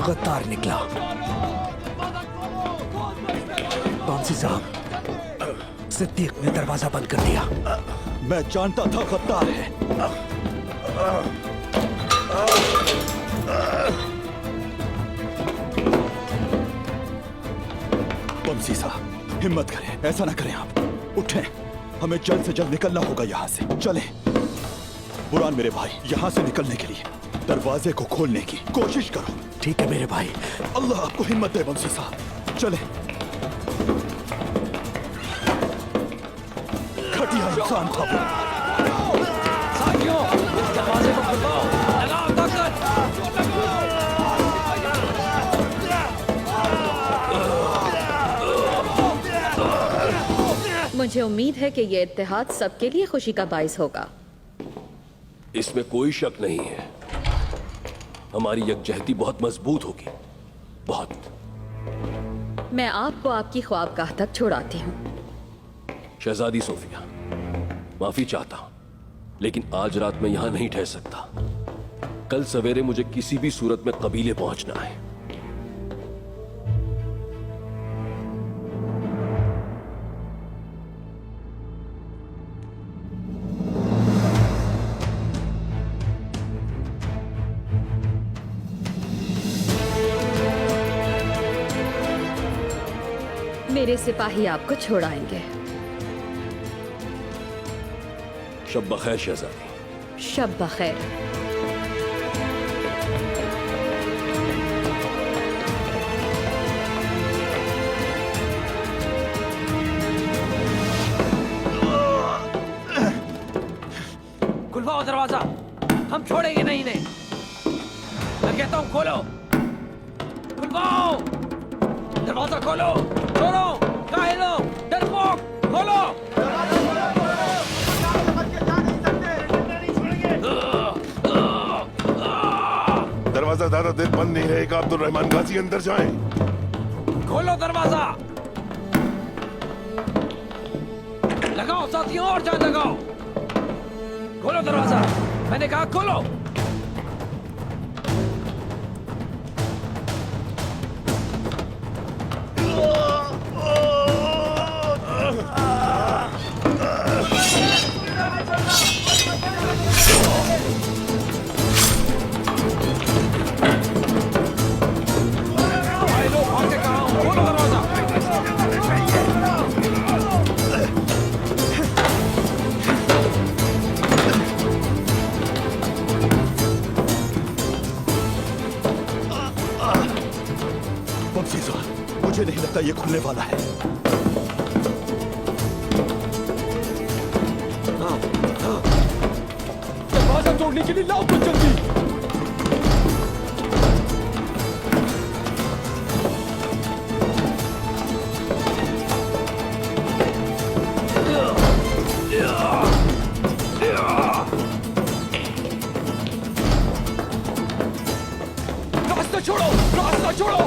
गद्दार निकला। बमसी साहब, सिद्दीक ने दरवाजा बंद कर दिया। मैं जानता था गद्दार है। बमसी साहब, हिम्मत करें, ऐसा ना करें आप। उठें, हमें जल्द से जल्द निकलना होगा यहाँ से। चलें। बुरान मेरे भाई, यहाँ से निकलने के लिए दरवाजे को खोलने की कोशिश करो। ठीक है मेरे भाई। अल्लाह आपको हिम्मत दे बमसी साहब। चलें। घटिया इंसान था वो। साथियों, इस दरवाजे को खुलवाओ। लगाओ ताकत। मुझे उम्मीद है कि ये इत्तेहाद सबके लिए खुशी का बाइस होगा। इसमें कोई शक नहीं है। हमारी यकजहती बहुत मजबूत होगी, बहुत। मैं आपको आपकी ख्वाबगाह तक छोड़ाती हूँ। शहजादी सोफिया, माफी चाहता हूं, लेकिन आज रात मैं यहां नहीं ठहर सकता। कल सवेरे मुझे किसी भी सूरत में कबीले पहुंचना है। मेरे सिपाही आपको छोड़ाएंगे। शब बखैर शहजादी। शब बखैर। खुलवाओ दरवाजा, हम छोड़ेंगे नहीं इन्हें। मैं कहता हूँ खोलो, खुलवाओ दरवाजा, खोलो। छोड़ो काहिलों, डरपोक, खोलो। दरवाजा ज्यादा देर बंद नहीं रहेगा। अब्दुल रहमान गाजी अंदर जाएं। खोलो दरवाजा। लगाओ साथियों, और जान लगाओ। खोलो दरवाजा, मैंने कहा खोलो। मुझे नहीं लगता ये खुलने वाला है। दरवाजा तोड़ने के लिए लाओ कुछ जल्दी। रास्ता छोड़ो, रास्ता छोड़ो।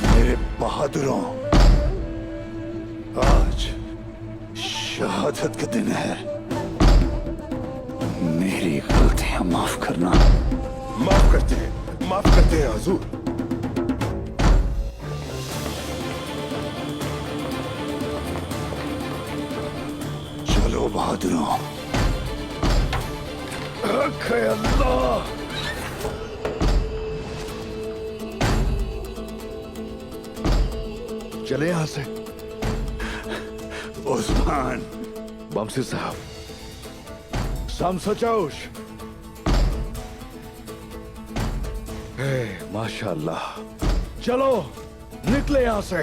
मेरे बहादुरों, आज शहादत का दिन है। मेरी गलतियां माफ करना। माफ करते हैं, माफ करते हैं हुजूर। चलो बहादुरों। अल्लाह। चले यहां से। उस्मान, बमसी साहब, समसचौश। माशाअल्लाह। चलो निकले यहां से।